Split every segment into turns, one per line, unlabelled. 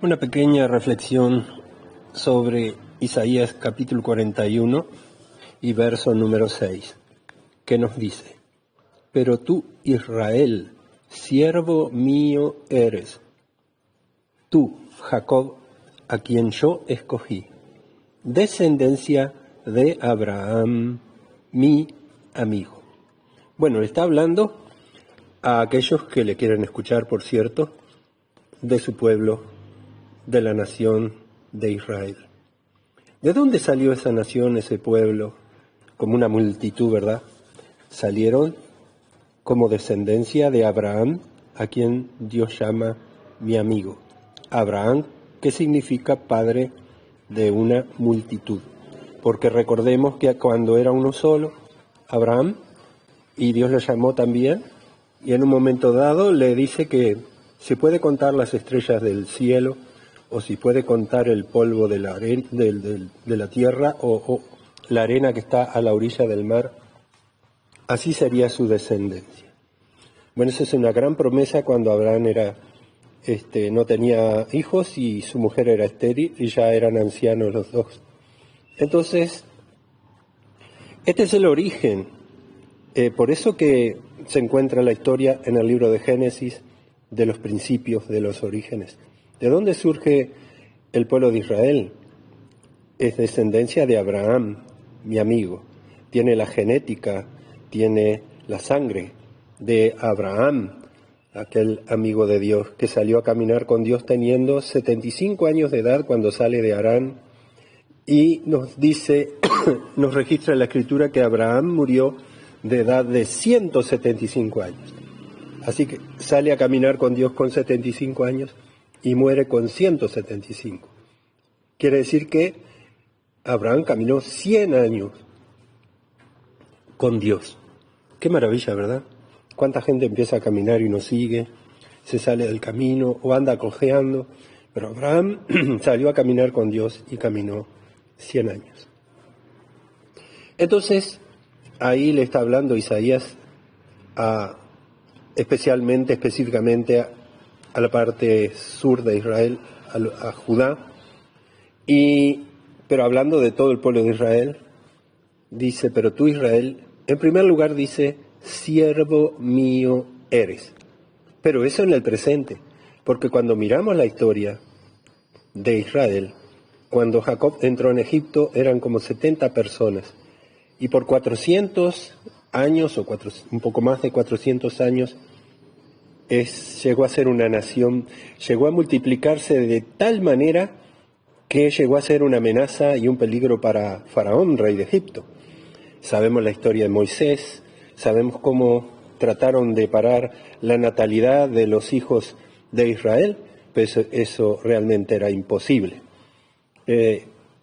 Una pequeña reflexión sobre Isaías capítulo 41 y verso número 6, que nos dice: Pero tú, Israel, siervo mío eres, tú, Jacob, a quien yo escogí, descendencia de Abraham, mi amigo. Bueno, está hablando a aquellos que le quieren escuchar, por cierto, de su pueblo, de la nación de Israel. ¿De dónde salió esa nación, ese pueblo? Como una multitud, ¿verdad? Salieron como descendencia de Abraham, a quien Dios llama mi amigo. Abraham, que significa padre de una multitud. Porque recordemos que cuando era uno solo, Abraham, y Dios lo llamó también, y en un momento dado le dice que se puede contar las estrellas del cielo, o si puede contar el polvo de la tierra, o la arena que está a la orilla del mar, así sería su descendencia. Bueno, esa es una gran promesa cuando Abraham no tenía hijos y su mujer era estéril y ya eran ancianos los dos. Entonces, este es el origen. Por eso que se encuentra la historia en el libro de Génesis de los principios, de los orígenes. ¿De dónde surge el pueblo de Israel? Es descendencia de Abraham, mi amigo. Tiene la genética, tiene la sangre de Abraham, aquel amigo de Dios que salió a caminar con Dios teniendo 75 años de edad cuando sale de Harán. Y nos dice, nos registra en la Escritura que Abraham murió de edad de 175 años. Así que sale a caminar con Dios con 75 años y muere con 175. Quiere decir que Abraham caminó 100 años con Dios. Qué maravilla, ¿verdad? Cuánta gente empieza a caminar y no sigue, se sale del camino o anda cojeando. Pero Abraham salió a caminar con Dios y caminó 100 años. Entonces, ahí le está hablando Isaías específicamente a la parte sur de Israel, a Judá, pero hablando de todo el pueblo de Israel, dice, pero tú, Israel, en primer lugar dice, siervo mío eres. Pero eso en el presente, porque cuando miramos la historia de Israel, cuando Jacob entró en Egipto eran como 70 personas, y por 400 años, un poco más de 400 años, llegó a ser una nación, llegó a multiplicarse de tal manera que llegó a ser una amenaza y un peligro para Faraón, rey de Egipto. Sabemos la historia de Moisés, sabemos cómo trataron de parar la natalidad de los hijos de Israel, pero eso realmente era imposible.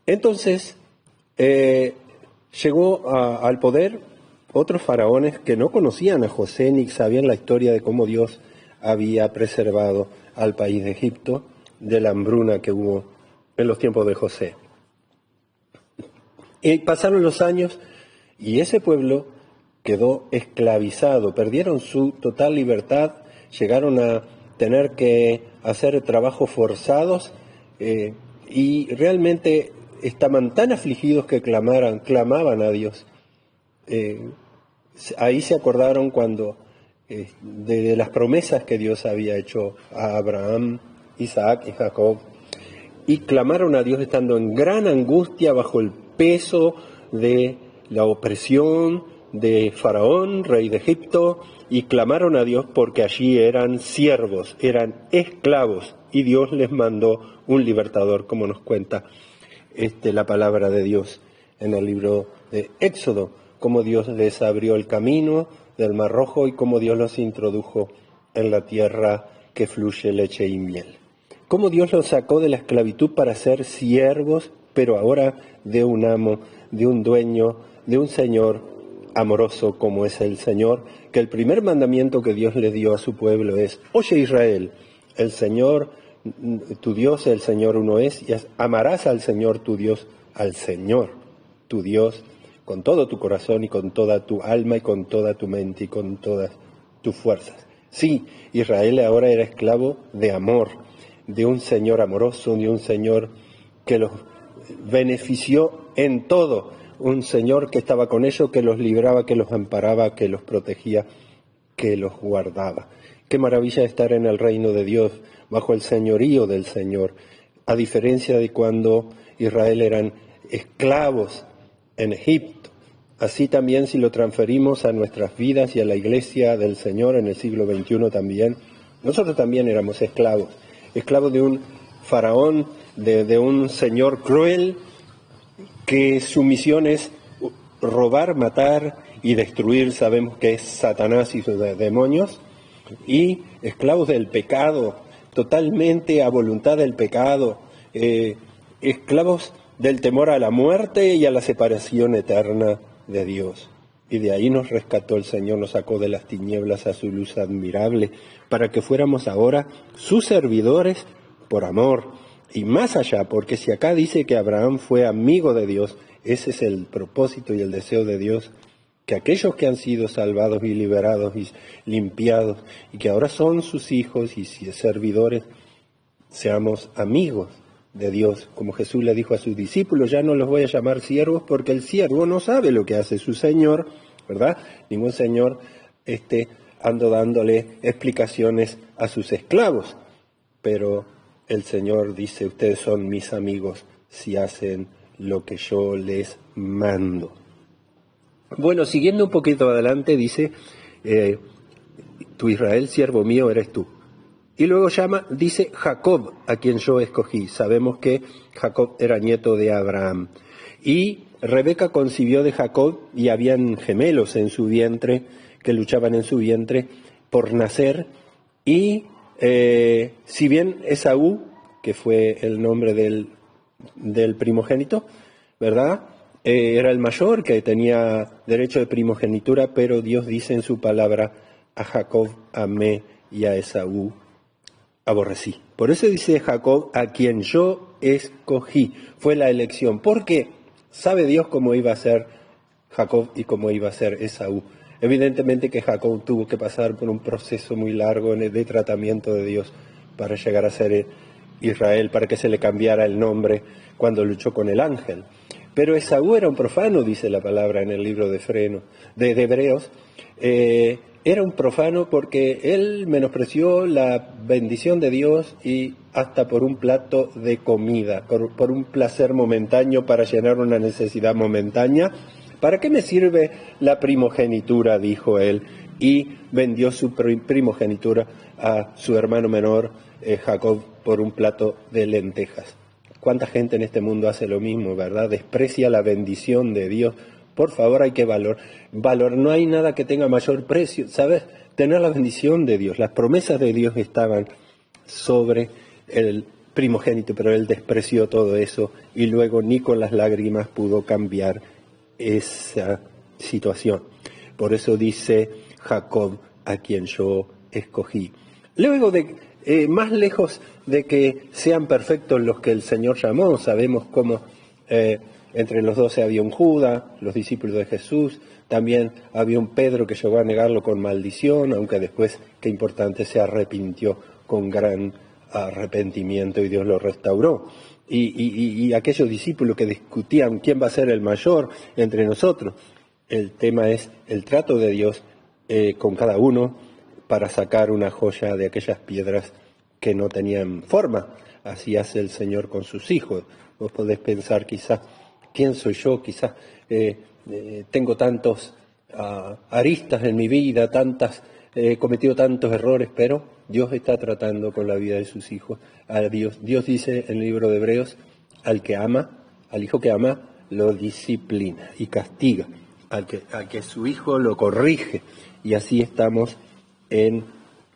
Entonces, llegó al poder otros faraones que no conocían a José ni sabían la historia de cómo Dios había preservado al país de Egipto de la hambruna que hubo en los tiempos de José. Y pasaron los años y ese pueblo quedó esclavizado, perdieron su total libertad, llegaron a tener que hacer trabajos forzados y realmente estaban tan afligidos que clamaban a Dios. Ahí se acordaron de las promesas que Dios había hecho a Abraham, Isaac y Jacob, y clamaron a Dios estando en gran angustia bajo el peso de la opresión de Faraón, rey de Egipto, y clamaron a Dios porque allí eran siervos, eran esclavos, y Dios les mandó un libertador, como nos cuenta la palabra de Dios en el libro de Éxodo, cómo Dios les abrió el camino del Mar Rojo y cómo Dios los introdujo en la tierra que fluye leche y miel. Cómo Dios los sacó de la esclavitud para ser siervos, pero ahora de un amo, de un dueño, de un Señor amoroso como es el Señor, que el primer mandamiento que Dios le dio a su pueblo es: oye Israel, el Señor, tu Dios, el Señor uno es, y amarás al Señor tu Dios, al Señor tu Dios, con todo tu corazón y con toda tu alma y con toda tu mente y con todas tus fuerzas. Sí, Israel ahora era esclavo de amor, de un Señor amoroso, de un Señor que los benefició en todo, un Señor que estaba con ellos, que los libraba, que los amparaba, que los protegía, que los guardaba. Qué maravilla estar en el reino de Dios, bajo el señorío del Señor, a diferencia de cuando Israel eran esclavos en Egipto. Así también, si lo transferimos a nuestras vidas y a la iglesia del Señor en el siglo XXI también, nosotros también éramos esclavos de un faraón, de un señor cruel, que su misión es robar, matar y destruir. Sabemos que es Satanás y sus demonios, y esclavos del pecado, totalmente a voluntad del pecado, esclavos del temor a la muerte y a la separación eterna de Dios. Y de ahí nos rescató el Señor, nos sacó de las tinieblas a su luz admirable, para que fuéramos ahora sus servidores por amor. Y más allá, porque si acá dice que Abraham fue amigo de Dios, ese es el propósito y el deseo de Dios, que aquellos que han sido salvados y liberados y limpiados, y que ahora son sus hijos y servidores, seamos amigos de Dios. Como Jesús le dijo a sus discípulos, ya no los voy a llamar siervos, porque el siervo no sabe lo que hace su Señor, ¿verdad? Ningún Señor ando dándole explicaciones a sus esclavos, pero el Señor dice, ustedes son mis amigos si hacen lo que yo les mando. Bueno, siguiendo un poquito adelante, dice, tu Israel, siervo mío, eres tú. Y luego dice Jacob, a quien yo escogí. Sabemos que Jacob era nieto de Abraham. Y Rebeca concibió de Jacob, y habían gemelos en su vientre, que luchaban en su vientre por nacer. Y si bien Esaú, que fue el nombre del primogénito, ¿verdad? Era el mayor, que tenía derecho de primogenitura, pero Dios dice en su palabra, a Jacob amé y a Esaú aborrecí. Por eso dice Jacob, a quien yo escogí. Fue la elección. Porque sabe Dios cómo iba a ser Jacob y cómo iba a ser Esaú. Evidentemente que Jacob tuvo que pasar por un proceso muy largo de tratamiento de Dios para llegar a ser Israel, para que se le cambiara el nombre cuando luchó con el ángel. Pero Esaú era un profano, dice la palabra en el libro de Hebreos. Era un profano porque él menospreció la bendición de Dios, y hasta por un plato de comida, por un placer momentáneo para llenar una necesidad momentánea. ¿Para qué me sirve la primogenitura?, dijo él, y vendió su primogenitura a su hermano menor, Jacob, por un plato de lentejas. ¿Cuánta gente en este mundo hace lo mismo, verdad? Desprecia la bendición de Dios. Por favor, hay que valor. No hay nada que tenga mayor precio, ¿sabes? Tener la bendición de Dios. Las promesas de Dios estaban sobre el primogénito, pero él despreció todo eso, y luego ni con las lágrimas pudo cambiar esa situación. Por eso dice Jacob, a quien yo escogí. Luego más lejos de que sean perfectos los que el Señor llamó, sabemos cómo entre los 12 había un Judas, los discípulos de Jesús, también había un Pedro que llegó a negarlo con maldición, aunque después, qué importante, se arrepintió con gran arrepentimiento y Dios lo restauró. Y aquellos discípulos que discutían quién va a ser el mayor entre nosotros. El tema es el trato de Dios con cada uno para sacar una joya de aquellas piedras que no tenían forma. Así hace el Señor con sus hijos. Vos podés pensar quizás, ¿quién soy yo? Quizás tengo tantos aristas en mi vida, he cometido tantos errores, pero Dios está tratando con la vida de sus hijos. Dios dice en el libro de Hebreos, al hijo que ama, lo disciplina y castiga. Al que su hijo lo corrige. Y así estamos en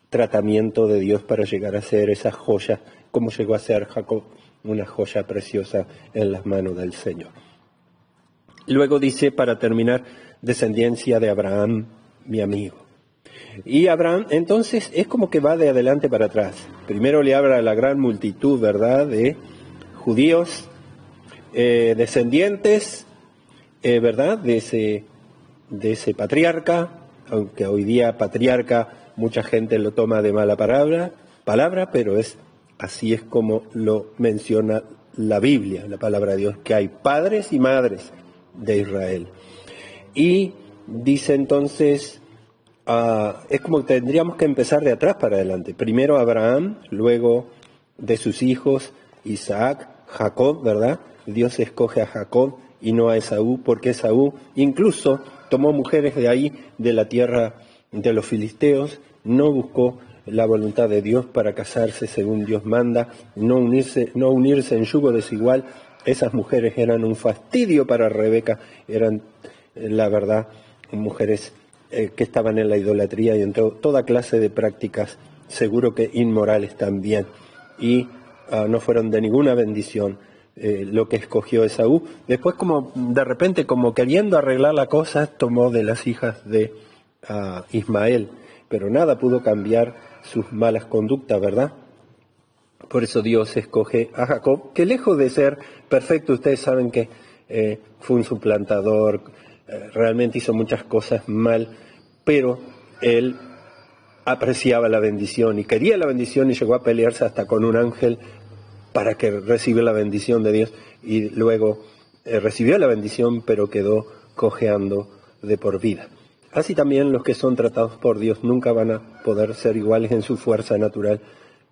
tratamiento de Dios para llegar a ser esa joya, como llegó a ser Jacob, una joya preciosa en las manos del Señor. Luego dice, para terminar, descendencia de Abraham, mi amigo. Y Abraham, entonces, es como que va de adelante para atrás. Primero le habla a la gran multitud, ¿verdad?, de judíos, descendientes, ¿verdad?, de ese patriarca, aunque hoy día patriarca mucha gente lo toma de mala palabra, pero es Así es como lo menciona la Biblia, la palabra de Dios, que hay padres y madres de Israel. Y dice entonces, es como que tendríamos que empezar de atrás para adelante. Primero Abraham, luego de sus hijos Isaac, Jacob, ¿verdad? Dios escoge a Jacob y no a Esaú, porque Esaú incluso tomó mujeres de ahí, de la tierra de los filisteos, no buscó la voluntad de Dios para casarse según Dios manda, no unirse en yugo desigual. Esas mujeres eran un fastidio para Rebeca, eran, la verdad, mujeres que estaban en la idolatría y en toda clase de prácticas, seguro que inmorales también, y no fueron de ninguna bendición lo que escogió Esaú. Después, como de repente, como queriendo arreglar la cosa, tomó de las hijas de Ismael, pero nada pudo cambiar sus malas conductas, ¿verdad? Por eso Dios escoge a Jacob, que lejos de ser perfecto, ustedes saben que fue un suplantador, realmente hizo muchas cosas mal, pero él apreciaba la bendición y quería la bendición y llegó a pelearse hasta con un ángel para que recibiera la bendición de Dios, y luego recibió la bendición pero quedó cojeando de por vida. Así también los que son tratados por Dios nunca van a poder ser iguales en su fuerza natural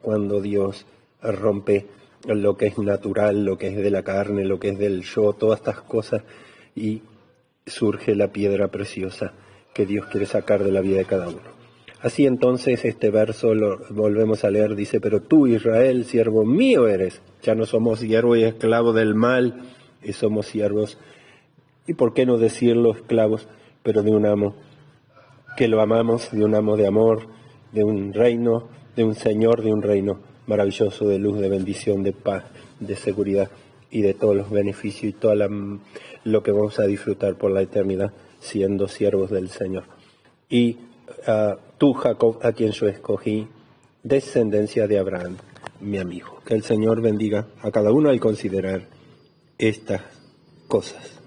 cuando Dios rompe lo que es natural, lo que es de la carne, lo que es del yo, todas estas cosas, y surge la piedra preciosa que Dios quiere sacar de la vida de cada uno. Así entonces este verso lo volvemos a leer, dice, pero tú, Israel, siervo mío eres. Ya no somos siervos y esclavos del mal, y somos siervos, y por qué no decirlo esclavos, pero de un amo que lo amamos, de un amo de amor, de un reino, de un Señor, de un reino maravilloso, de luz, de bendición, de paz, de seguridad y de todos los beneficios y todo lo que vamos a disfrutar por la eternidad siendo siervos del Señor. Y tú, Jacob, a quien yo escogí, descendencia de Abraham, mi amigo. Que el Señor bendiga a cada uno al considerar estas cosas.